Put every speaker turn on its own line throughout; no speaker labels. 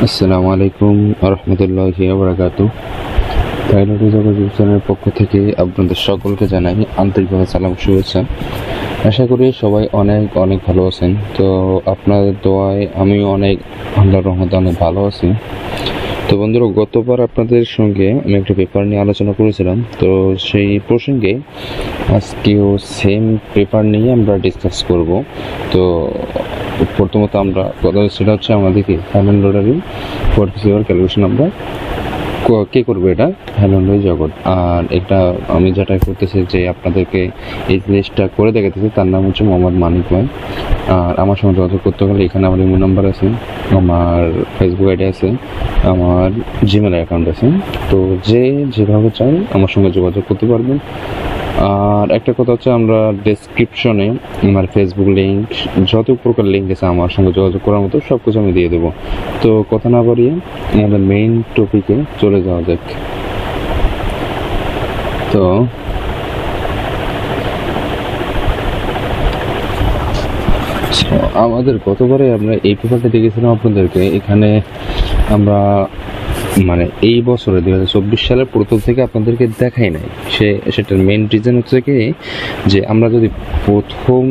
আসসালামু আলাইকুম রহমতুল্লাহি বারাকাতু। পাইলট চ্যানেলের পক্ষ থেকে আপনাদের সকলকে জানাই আন্তরিকভাবে সালাম শুভেচ্ছা। আশা করি সবাই অনেক অনেক ভালো আছেন। তো আপনাদের দোয়ায় আমিও আল্লাহর রহমতে অনেক ভালো আছি। তো বন্ধুরা, গতবার আপনাদের সঙ্গে আমি একটা পেপার নিয়ে আলোচনা করেছিলাম। তো সেই প্রসঙ্গে আজকেও সেম পেপার নিয়ে আমরা ডিসকাস করব। তো প্রথমত আমরা সেটা হচ্ছে আমাদেরকে হ্যালেন রোডারি ফোর ক্যালকুলেশন আমরা কে করবে, এটা হ্যালেন জগৎ। আর এটা আমি যেটা করতেছি যে আপনাদেরকে এই লিস্টটা করে দেখাতেছি, তার নাম হচ্ছে মোহাম্মদ মানিক ভাই। আর আমার সঙ্গে যোগাযোগ করতে গেলে এখানে আমার ইমেল নাম্বার আছে, আমার ফেসবুক আইডি আছে, আমার জিমেল অ্যাকাউন্ট আছে। তো যেভাবে চাই আমার সঙ্গে যোগাযোগ করতে পারবেন। আর একটা কথা হচ্ছে, আমরা ডেসক্রিপশনে আমার ফেসবুক লিঙ্ক, যত প্রকার লিঙ্ক আছে আমার সঙ্গে যোগাযোগ করার মতো সব কিছু আমি দিয়ে দেবো। তো কথা না বাড়িয়ে আমাদের মেইন টপিকে চলে যাওয়া যাক। তো আমাদের গতবারে আমরা এই পেপারটা দেখেছিলাম আপনাদেরকে। এখানে আমরা এই বছরে 2024 সালের প্রথম থেকে আপনাদেরকে দেখাই নাই। সেটার মেন রিজন হচ্ছে কি, যে আমরা যদি প্রথম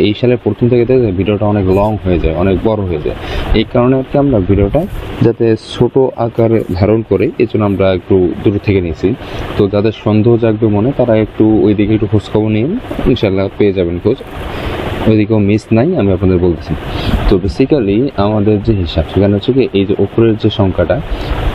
এই সালের প্রথম থেকে দেখে ভিডিওটা অনেক লং হয়ে যায়, অনেক বড় হয়ে যায়। এই কারণে আর কি আমরা ভিডিওটা যাতে ছোট আকারে ধারণ করে, এই জন্য আমরা একটু দূর থেকে নিয়েছি। তো যাদের সন্দেহ জাগবে মনে, তারা একটু ওই দিকে একটু খোঁজখবর নিন, ইনশাল্লাহ পেয়ে যাবেন খোঁজ। ওইদিকেও মিস নাই, আমি আপনাদের বলতেছি। তো বেসিক্যালি আমাদের যে হিসাব, সেখানে হচ্ছে কি, এই যে উপরের যে সংখ্যাটা,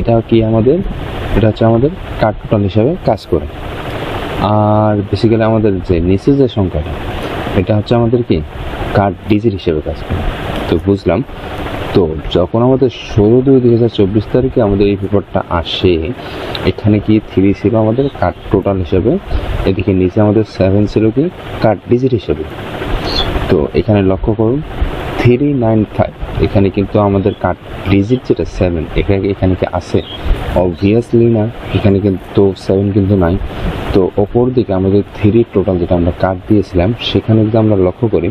এটা হচ্ছে আমাদের কার্ড টোটাল হিসাবে কাজ করে। আর বেসিক্যালি আমাদের যে নিচে যে সংখ্যাটা, এটা হচ্ছে আমাদের কি কার্ড ডিজিট হিসেবে কাজ করে। তো বুঝলাম। তো যখন আমাদের 16/2/2024 তারিখে আমাদের এই পেপারটা আসে, এখানে কি 3 ছিল আমাদের কার্ড টোটাল হিসেবে, এদিকে নিচে আমাদের 7 ছিল কি কার্ড ডিজিট হিসেবে। তো এখানে লক্ষ্য করুন 395, এখানে কিন্তু আমাদের কার্ড ডিজিট যেটা 7, এখানে কি আছে? অবভিয়াসলি না, এখানে কিন্তু 7 কিন্তু নাই। তো ওপর দিকে আমাদের 3 টোটাল যেটা আমরা কার্ড দিয়েছিলাম, সেখানে যদি আমরা লক্ষ্য করি,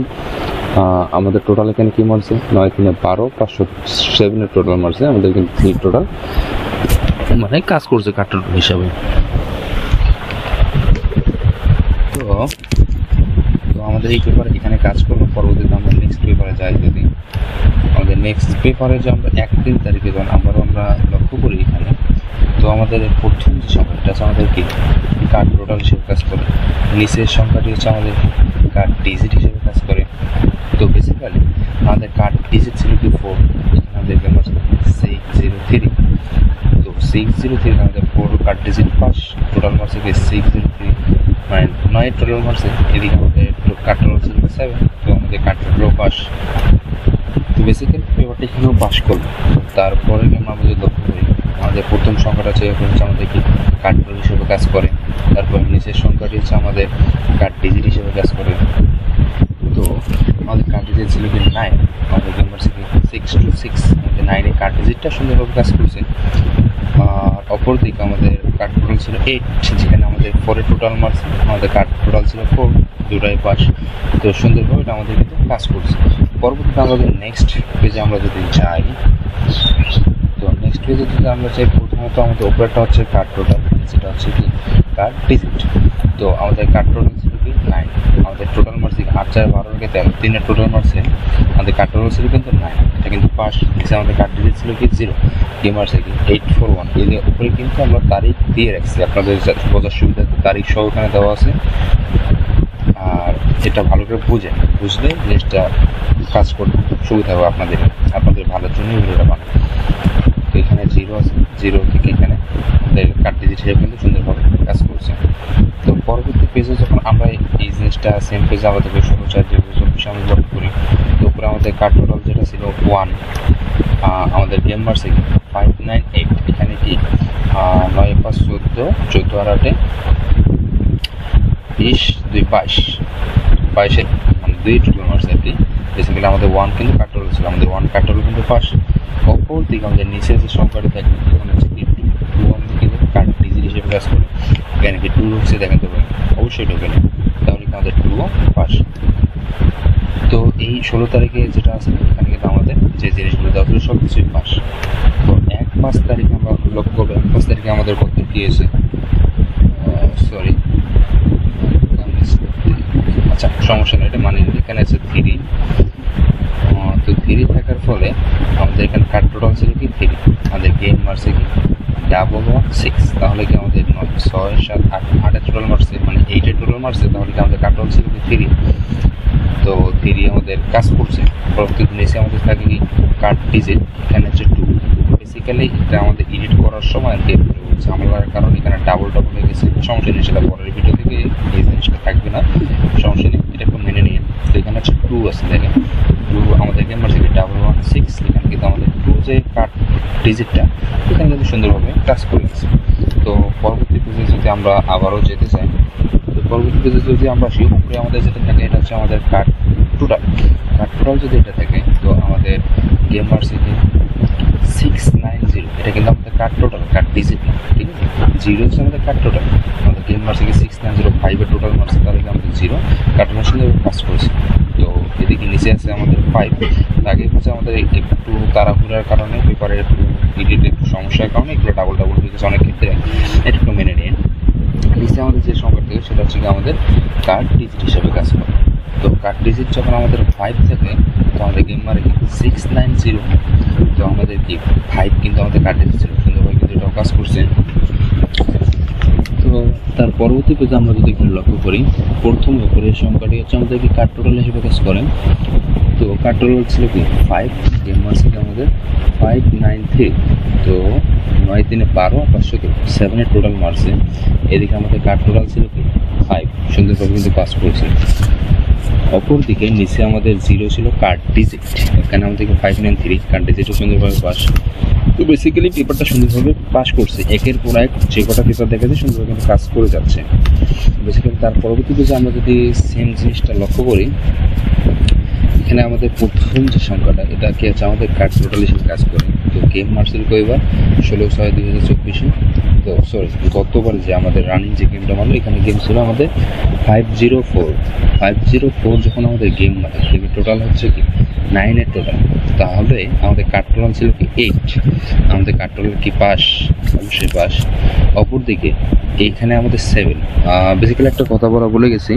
আমাদের টোটাল এখানে কি মারছে? 9×3=12, 507 টোটাল মারছে। আমাদের কিন্তু 3 টোটাল কাজ করছে কার্ড টোটাল হিসাবে। তো আমাদের এই পেপারে এখানে কাজ করবো। পরবর্তীতে আমরা নেক্সট পেপারে যাই। যদি আমাদের নেক্সট পেপারে যে আমরা 1-3 তারিখে যখন আমরা লক্ষ্য করি এখানে, তো আমাদের প্রথম যে সংখ্যাটা আছে আমাদের কি কার্ড টোটাল হিসেবে কাজ করে, নিচের সংখ্যাটি হচ্ছে আমাদের কার্ড ডিজিট হিসেবে কাজ করে। তো বেসিক্যালি আমাদের কার্ড ডিজিট ছিল কি 4, এখানে আমাদের 603। তো 603 আমাদের 4 card digit pass, total marks কি 603, 9 টোটাল মার্কস। এদিকে আমাদের কার্ড টোটাল ছিল 7, তো আমাদের কার্ড টোটালও পাস। তো বেসিক্যালি পেপারটা এখানেও পাস করলো। তারপরে আমরা যদি লক্ষ্য করি, আমাদের প্রথম সংখ্যাটা হচ্ছে আমাদের কি কার্ড টোটাল হিসেবে কাজ করে। তারপর নিচের সংখ্যাটি হচ্ছে আমাদের কার্ড ডিজিট হিসেবে কাজ করে। তো আমাদের কার্ড ডিজিট ছিল কি 9, আমাদের নাম্বার ছিল 626, আমাদের 9 কার্ড ডিজিটটা সুন্দরভাবে কাজ করছে। আর অপর দিকে আমাদের কার্ড টোটাল ছিল 8, যেখানে আমাদের 4 টোটাল মার্কস, আমাদের কার্ড টোটাল ছিল 4, দুটাই পাস। তো সুন্দরভাবে এটা আমাদের কিন্তু কাজ করছে। পরবর্তীতে আমাদের নেক্সট পেজে আমরা যদি যাই, তো নেক্সট পেজে যদি আমরা চাই, প্রথমত আমাদের ওপরটা হচ্ছে কার্ড টোটাল, সেটা হচ্ছে কি কার্ড ডিজিট। তো আমাদের কার্ড টোটাল ছিল কি 9, আমাদের টোটাল মার্কস 8/4 3 টোটাল মার্কসে আমাদের কার্ড টোটাল ছিল কিন্তু 9, এটা কিন্তু পাস। আমাদের কার্ড ডিজিট ছিল কি 0, কি মার্কসে কি 841। এর উপরে কিন্তু আমরা তারিখ দিয়ে রাখছি, আপনাদের বোঝার সুবিধা তারিখ সহ এখানে দেওয়া আছে। আর এটা ভালো করে বুঝলে জিনিসটা কাজ করতে সুবিধা হবে আপনাদের ভালোর জন্য ভিডিওটা বানানো। তো এখানে 0 আছে, 0 থেকে এখানে আমাদের কার্ড ডিজিট হিসেবে কিন্তু সুন্দরভাবে কাজ করছে। তো পরবর্তী পেজে যখন আমরা এই জিনিসটা সেম পেজে আমাদের 16/4/2024 আমি লক্ষ্য করি, তো উপরে আমাদের কার্ড টোটাল যেটা ছিল 1, আমাদের গেম মার্কস 598, এখানে কি 9×5=14, 14×8 20, 2 22 2 টোটাল মার্কস আর কি। বেসিক্যালি আমাদের 1 কিন্তু কার্ড টোটাল ছিল, আমাদের 1 কার্ড টোটাল কিন্তু পাস। অপর দিকে আমাদের নিচে যে সংখ্যাটা থাকে, এখানে হচ্ছে কি 2 আমাদের কিন্তু কার্ড ডিজিট হিসেবে কাজ করে। এখানে কি 2 ঢুকছে দেখেন তো ভাই, অবশ্যই ঢোকে না, তাহলে কি আমাদের 2 পাস। তো এই 16 তারিখে যেটা আছে এখানে কিন্তু আমাদের যে জিনিসগুলো দেওয়া ছিল সব কিছুই পাস। তো 1-5 তারিখে আমরা লক্ষ্য করবো 1-5 তারিখে আমাদের কত দিয়েছে, সরি আচ্ছা সমস্যা নেই, এটা মানে এখানে আছে 3। তো 3 থাকার ফলে আমাদের এখানে কার্ড টোটাল ছিল কি 3, আমাদের গেম মারছে কি 1-1-6, তাহলে কি আমাদের 9, 6, 7, 8 টোটাল মারছে, মানে 8 টোটাল মারছে, তাহলে কি আমাদের কার্ড টোটাল ছিল কি 3। তো 3 আমাদের কাজ করছে। পরবর্তীতে নিচে আমাদের থাকে কি কার্ড ডিজিট, এখানে হচ্ছে 2। বেসিক্যালি এটা আমাদের এডিট করার সময় আর কি ঝামেলার কারণে এখানে ডাবল হয়ে গেছে, সমস্যা নেই, সেটা পরের ভিডিও থেকে এই জিনিসটা থাকবে না, সমস্যা নেই, এটা একটু মেনে নিয়ে। তো এখানে হচ্ছে 2 আছে, দেখেন 2 আমাদের গেমার থেকে 1-1-6, এখানে কিন্তু আমাদের 2 যে কার্ড ডিজিটটা এখানে কিন্তু সুন্দরভাবে টাচ করে গেছে। তো পরবর্তী পেজে যদি আমরা আবারও যেতে চাই, তো পরবর্তী পেজে যদি আমরা আসি, উপরে আমাদের যেটা থাকে এটা হচ্ছে আমাদের কার্ড টোটাল যদি এটা থাকে, তো আমাদের গেমার থেকে 690, এটা কিন্তু আমাদের কার্ড টোটাল, কার্ড ডিজিট না, ঠিক আছে। 0 হচ্ছে আমাদের কার্ড টোটাল, আমাদের গেম মার্স থেকে 690, 5 টোটাল মার্স, তাহলে আমাদের 0 কার্ড মার্স কাজ করেছে। তো এদিকে নিচে আছে আমাদের 5, আগে হচ্ছে আমাদের একটু তাড়াহুড়ার কারণে পেপারের এডিটের একটু সমস্যার কারণে এগুলো ডাবল হয়ে গেছে অনেক ক্ষেত্রে, এটা একটু মেনে নিন। নিচে আমাদের যে সংখ্যা থেকে সেটা হচ্ছে আমাদের কার্ড ডিজিট হিসেবে কাজ করে। তো কার্ড ডিজিট যখন আমাদের 5 থাকে, তো আমাদের গেম মারে কিন্তু 690, তো আমাদের কি 5 কিন্তু আমাদের কার্ড ডিজিট ছিল, সুন্দরভাবে কিন্তু এটাও কাজ করছে। তো তার পরবর্তী পেজে আমরা যদি এখানে লক্ষ্য করি, প্রথম উপরের সংখ্যাটি হচ্ছে আমাদের কি কার্ড টোটাল হিসেবে কাজ করে। তো কার্ড টোটাল ছিল কি 5, গেম মার্স থেকে আমাদের 593, তো 9-3-12, 507 টোটাল মারছে। এদিকে আমাদের কার্ড টোটাল ছিল কি 5, সুন্দরভাবে কিন্তু পাস করছে। অপরদিকে নিচে আমাদের 0 ছিল কার্ড ডিজিট, এখানে আমাদের 593 কার্ড ডিজিটও সুন্দরভাবে পাস। তো বেসিক্যালি পেপারটা সুন্দরভাবে পাস করছে, একের পর এক যে কটা পেপার দেখা যায় সুন্দরভাবে কিন্তু কাজ করে যাচ্ছে। বেসিক্যালি তার পরবর্তীতে যে আমরা যদি সেম জিনিসটা লক্ষ্য করি, এখানে আমাদের প্রথম যে সংখ্যাটা এটা কি আছে আমাদের কার্ড টোটাল হিসেবে কাজ করে। তো গেম মার্সেল কয়বার 16/6/2024, তো সরি গতবার যে আমাদের রানিং যে গেমটা মারলো, এখানে গেম ছিল আমাদের 504 যখন আমাদের গেম মারে টোটাল হচ্ছে কি 9 টোটাল, তাহলে আমাদের কার্ড টোটাল ছিল কি 8, আমাদের কার্ড টোটাল কি পাস, অবশ্যই পাস। অপরদিকে এইখানে আমাদের 7। বেসিক্যালি একটা কথা বলা ভুলে গেছি,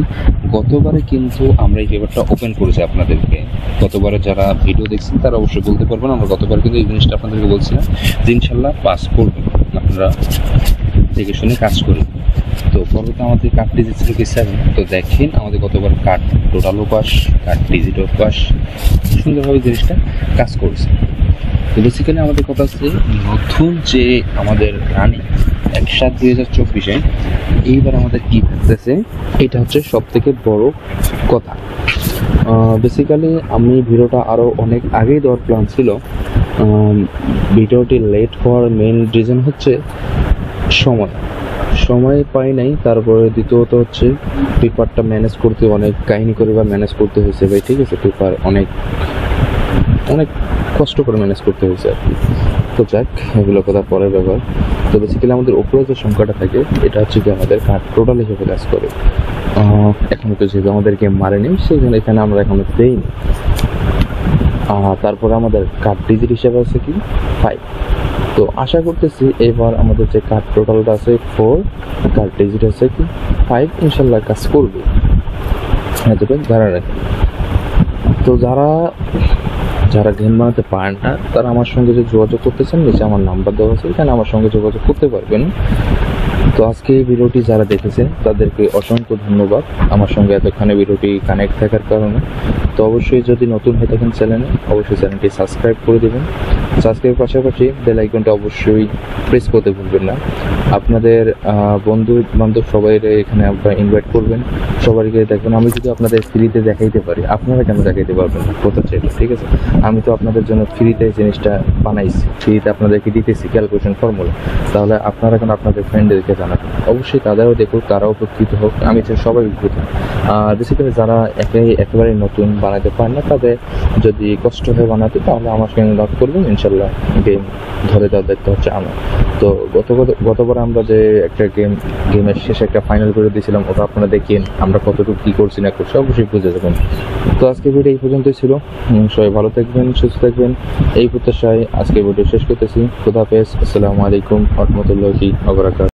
গতবারে কিন্তু আমরা এই পেপারটা ওপেন করেছি আপনাদেরকে, গতবারে যারা ভিডিও দেখছেন তারা অবশ্যই বলতে পারবেন, আমরা গতবার কিন্তু এই জিনিসটা আপনাদেরকে বলছিলাম যে ইনশাল্লাহ পাস করবেন, আপনারা দেখে শুনে কাজ করুন। তো পরবর্তী আমাদের কার্ড ডিজিট ছিল কি 7, তো দেখেন আমাদের গতবার কার্ড টোটালও পাস, কার্ড ডিজিটও পাস, সুন্দরভাবে জিনিসটা কাজ করছে। তো বেসিক্যালি আমাদের কথা হচ্ছে নতুন যে আমাদের রানিং 1/7/2024, এইবার আমাদের কি থাকতেছে, এটা হচ্ছে সব থেকে বড় কথা। বেসিক্যালি আমি ভিডিওটা আরও অনেক আগেই দেওয়ার প্ল্যান ছিল, ভিডিওটি লেট হওয়ার মেইন রিজন হচ্ছে সময় পাই নাই, তারপরে দ্বিতীয়ত হচ্ছে পেপারটা ম্যানেজ করতে অনেক কাহিনী করে বা ম্যানেজ করতে হয়েছে ভাই, ঠিক আছে, পেপার অনেক কষ্ট করে ম্যানেজ করতে হয়েছে আর কি। তো যাক, এগুলো কথা পরের ব্যাপার। তো বেসিক্যালি আমাদের উপরে যে সংখ্যাটা থাকে এটা হচ্ছে কি আমাদের কার্ড টোটাল হিসেবে কাজ করে। এখনো তো যেহেতু আমাদের গেম মারেনি সেখানে এখানে আমরা এখনো দেইনি। তারপরে আমাদের কার্ড ডিজিট হিসেবে আছে কি 5, তো আশা করতেছি এবার আমাদের যে কার্ড টোটালটা আছে 4, কার্ড ডিজিট আছে কি 5, ইনশাল্লাহ কাজ করবে, এতটুকু ধারণা রাখি। তো যারা গেম বানাতে পারেন না তারা আমার সঙ্গে যে যোগাযোগ করতেছেন, নিচে আমার নাম্বার দেওয়া আছে, এখানে আমার সঙ্গে যোগাযোগ করতে পারবেন। তো আজকে এই ভিডিওটি যারা দেখেছেন তাদেরকে অসংখ্য ধন্যবাদ আমার সঙ্গে এতক্ষণে ভিডিওটি কানেক্ট থাকার কারণে। তো অবশ্যই যদি নতুন হয়ে থাকেন চ্যানেলে, অবশ্যই চ্যানেলটি সাবস্ক্রাইব করে দেবেন। সাবস্ক্রাইবের পাশাপাশি বেল আইকনটা অবশ্যই প্রেস করতে ভুলবেন না। আপনাদের বন্ধু বান্ধব সবাই এখানে আপনারা ইনভাইট করবেন, সবাইকে দেখবেন। আমি যদি আপনাদের ফ্রিতে দেখাইতে পারি, আপনারা কেন দেখাইতে পারবেন না, কথা চাইলে, ঠিক আছে। আমি তো আপনাদের জন্য ফ্রিতে জিনিসটা বানাইছি, ফ্রিতে আপনাদেরকে দিতেছি ক্যালকুলেশন ফর্মুলা, তাহলে আপনারা কেন আপনাদের ফ্রেন্ডদেরকে জানাবেন, অবশ্যই তাদেরও দেখুক, তারাও উপকৃত হোক, আমি চাই সবাই উপকৃত। আর বেসিক্যালি যারা একেবারে নতুন বানাতে পারেন না, তাদের যদি কষ্ট হয়ে বানাতে, তাহলে আমার সঙ্গে লাভ করবেন।
ইনশাল্লাহ গেম ধরে দেওয়ার দায়িত্ব হচ্ছে আমার। তো গতবার আমরা যে একটা গেমের শেষে একটা ফাইনাল করে দিয়েছিলাম, ওটা আপনারা দেখেন আমরা কতটুকু কি করছি না করছি অবশ্যই বুঝে যাবেন। তো আজকে ভিডিও এই পর্যন্তই ছিল। সবাই ভালো থাকবেন, সুস্থ থাকবেন, এই প্রত্যাশায় আজকে ভিডিও শেষ করতেছি। খুদা হাফেজ। আসসালামু আলাইকুম ওয়া রাহমাতুল্লাহি ওয়া বারাকাতুহু।